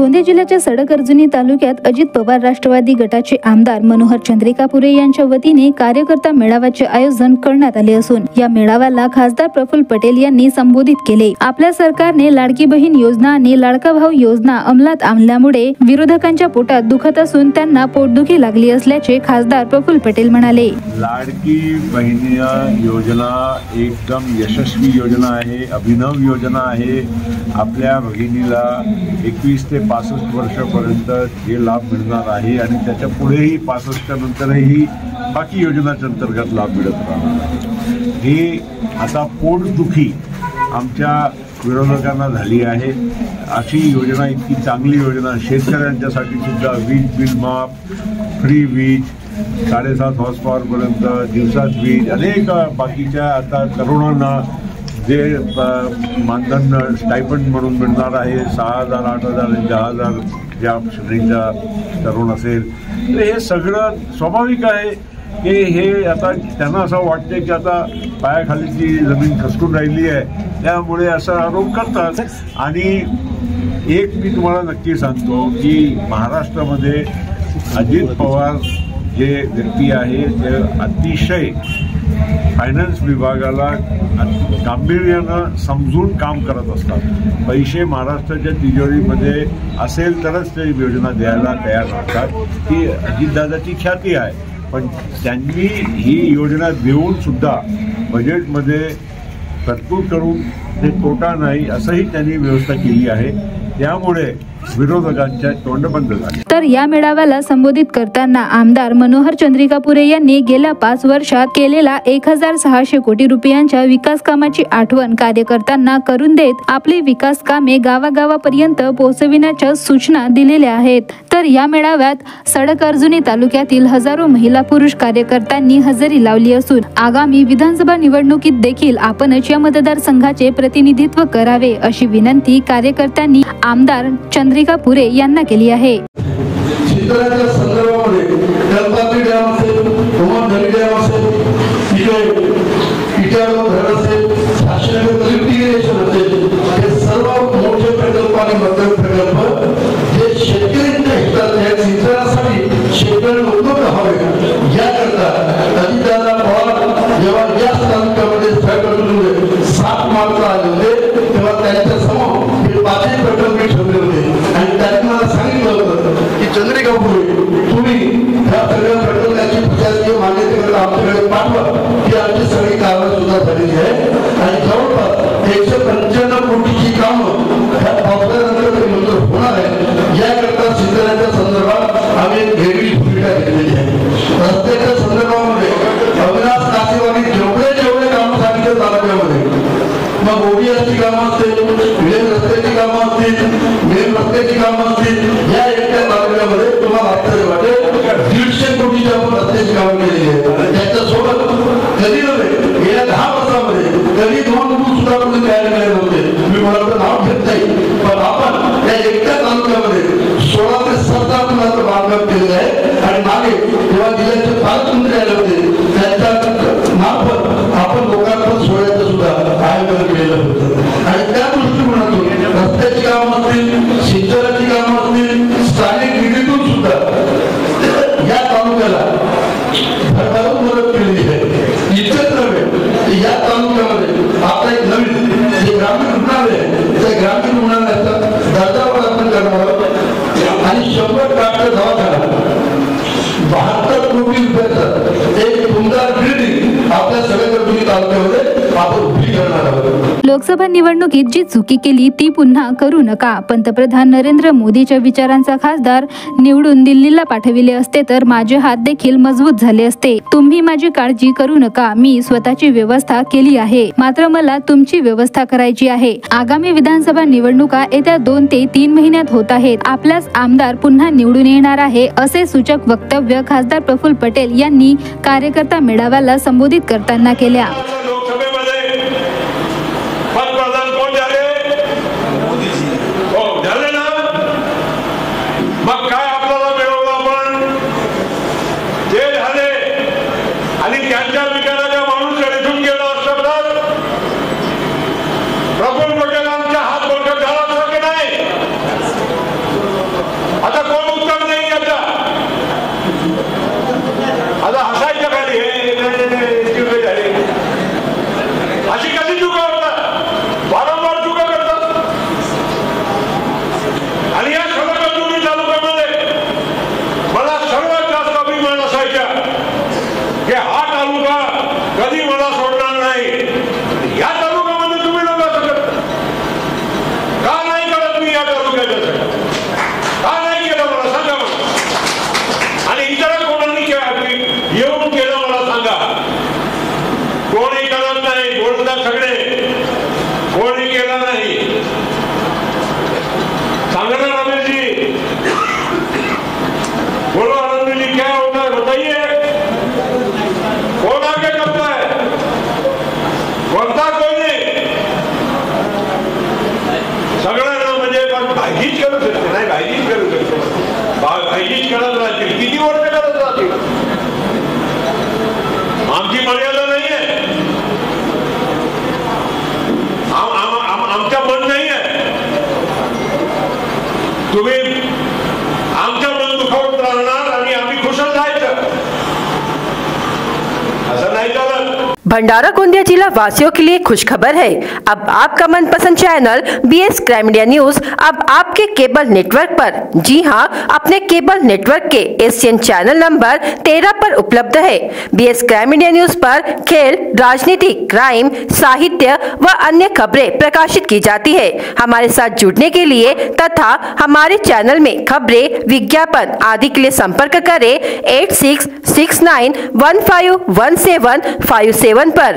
गोंदिया जिल्ह्याच्या सडक-अर्जुनी तालुक्यात अजित पवार राष्ट्रवादी गटाचे आमदार मनोहर चंद्रिकापुरे यांच्या वतीने कार्यकर्ता मेळाव्याचे आयोजन करण्यात आले असून या मेळाव्याला खासदार प्रफुल्ल पटेल यांनी संबोधित केले। आपल्या सरकारने लाडकी बहीण योजना आणि लाडका भाऊ योजना अंमलात आणल्यामुळे विरोधकांच्या पोटात दुखत असून त्यांना पोटदुखी लागली असल्याचे खासदार प्रफुल्ल पटेल म्हणाले। लाडकी बहीण योजना एकदम यशस्वी योजना आहे, अभिनव योजना आहे। आपल्या भगिनीला 21 ते 65 वर्षापर्यंत हे लाभ मिळणार आहे आणि त्याच्या पुढेही 65 नंतरही बाकी योजनांच्या अंतर्गत लाभ मिळत राहणार। हे आता पोटदुखी आमच्या विरोधकांना झाली आहे। अशी योजना, इतकी चांगली योजना शेतकऱ्यांच्यासाठी सुद्धा वीज बिल माफ, फ्री वीज, 7.5 हॉर्स पॉवर पर्यंत दिवसात वीज, अनेक बाकीच्या आता तरुणांना जे मानधन स्टायपंड म्हणून मिळणार आहे 6,000, 8,000, 10,000 ज्या श्रेणीचा तरुण असेल, तर हे सगळं स्वाभाविक आहे की हे आता त्यांना असं वाटते की आता पायाखालीची जमीन खचकून राहिली आहे, त्यामुळे असा आरोप करतात। आणि एक मी तुम्हाला नक्की सांगतो की महाराष्ट्रामध्ये अजित पवार जे व्यक्ती आहे ते अतिशय फायनान्स विभागाला गांभीर्यानं समजून काम करत असतात। पैसे महाराष्ट्राच्या तिजोरीमध्ये असेल तरच ते योजना द्यायला तयार राहतात। ही अजितदादाची ख्याती आहे, पण त्यांनी ही योजना देऊन सुद्धा बजेटमध्ये तरतूद करून ते तोटा नाही असंही त्यांनी व्यवस्था केली आहे, त्यामुळे विरोधकांच्या तोंड बंद झाले। तर या मेळाव्याला संबोधित करताना आमदार मनोहर चंद्रिकापुरे यांनी गेल्या 5 वर्षात केलेला 1,600 कोटी रुपयांच्या विकास कामाची आठवण कार्यकर्त्यांना करून देत आपली विकास कामे गावागावापर्यंत पोहोचविण्याच्या सूचना दिलेल्या आहेत। तर या मेळाव्यात सडक-अर्जुनी तालुक्यातील हजारो महिला पुरुष कार्यकर्त्यांनी हजेरी लावली असून आगामी विधानसभा निवडणुकीत देखील आपणच या मतदारसंघाचे प्रतिनिधित्व करावे अशी विनंती कार्यकर्त्यांनी आमदार चंद्रिकापुरे यांना केली आहे। शेतकऱ्यांच्या संदर्भामध्ये कल्पात्री डॅम असेल, उमरधरी डॅम असेल, इटाळी धरण असेल, शासनाचे लिफ्ट इरिगेशन असेल, हे सर्व मोठे प्रकल्प आणि मध्यम प्रकल्प जे शेतकऱ्यांच्या हिताचे आहेत, सिंचनासाठी शेतकऱ्यांना उपलब्ध व्हावे याकरता अजितदादा पवार जेव्हा या तालुक्यामध्ये सडक 7 मार्च आले होते तेव्हा त्यांच्या समोर हे 5 प्रकल्प ठेवले होते आणि त्यांनी मला सांगितलं होतं की चंद्रिकापुरे तुम्ही ह्या सगळ्या प्रकल्पाची प्रशासकीय मान्यतेकरता आमच्याकडे पाठवा, ही आमची सगळी कामं सुद्धा झालेली आहे आणि जवळपास 195 कोटीची कामं ह्या पावसाळ्यानंतर मंजूर होणार आहे। याकरता शेतकऱ्यांच्या संदर्भात आम्ही एक वेगळी भूमिका घेतलेली आहे। रस्त्याच्या संदर्भामध्ये अविनाश कासेवानी जेवढे कामं सांगितलं तालुक्यामध्ये, मग ओडीएसची कामं असतील, मेन रस्त्याची कामं असतील, मेन रस्त्याची कामं असतील, या एकट्या तालुक्यामध्ये तुम्हाला आश्चर्य वाटेल 150 कोटीची आपण रस्त्याची कामं केलेली आहे। त्याच्यासोबत कधी नव्हे गेल्या 10 वर्षामध्ये कधी 2 पूल सुद्धा कोणी तयार केले नव्हते। मी मला तर नाव घेत नाही, पण आपण या एकट्या तालुक्यामध्ये 16 ते 17 पुलाचं बांधकाम केलेलं आहे आणि मागे जेव्हा जिल्ह्याचे पालकमंत्री आले होते त्यांच्या मार्फत आपण लोकांपर्यंत सोहळ्याचं सुद्धा आयोजन केलेलं होतं आणि त्या दृष्टिकोनातून रस्त्याची कामं असतील, सिंचनाची कामं असतील, स्थानिक निधीतून सुद्धा या तालुक्याला भरभरून मदत केलेली आहे। इतकंच नव्हे, या तालुक्यामध्ये आता एक नवीन जे ग्रामीण रुग्णालय आहे, त्या ग्रामीण रुग्णालयाचा दर्जावर आपण करणार आहोत आणि 100 डॉक्टर दवाखाना 72 कोटी रुपयाचा एक सुंदर बिल्डिंग आपल्या सडक-अर्जुनी तालुक्यामध्ये आपण उभी करणार आहोत। लोकसभा निवडणुकीत जी चुकी केली ती पुन्हा करू नका। पंतप्रधान नरेंद्र मोदीच्या विचारांचा खासदार निवडून दिल्लीला पाठविले असते तर माझे हात देखील मजबूत झाले असते। तुम्ही माझी काळजी करू नका, मी स्वतःची व्यवस्था केली आहे, मात्र मला तुमची व्यवस्था करायची आहे। आगामी विधानसभा निवडणुका येत्या 2 ते 3 महिन्यात होत आहेत। आपल्याच आमदार पुन्हा निवडून येणार आहे असे सूचक वक्तव्य खासदार प्रफुल्ल पटेल यांनी कार्यकर्ता मेळाव्याला संबोधित करताना केल्या। पंतप्रधान कोण झाले? हो झाले ना, मग काय आपल्याला मिळवलं आपण? ते झाले आणि त्यांच्या विचाराच्या माणूस इथून गेला असतं तर प्रफुल्ल पटेलांचा हात बळकट झाला असता की नाही? भंडारा गोंदिया जिला वासियों के लिए खुशखबर है। अब आपका मनपसंद channel BS crime media news अब आपके केबल नेटवर्क पर, जी हां, अपने केबल नेटवर्क के एशियन चैनल नंबर 13 पर उपलब्ध है। BS क्राइम मीडिया न्यूज पर खेल, राजनीति, क्राइम, साहित्य व अन्य खबरें प्रकाशित की जाती है। हमारे साथ जुड़ने के लिए तथा हमारे चैनल में खबरें, विज्ञापन आदि के लिए संपर्क करें 8669151757 पर।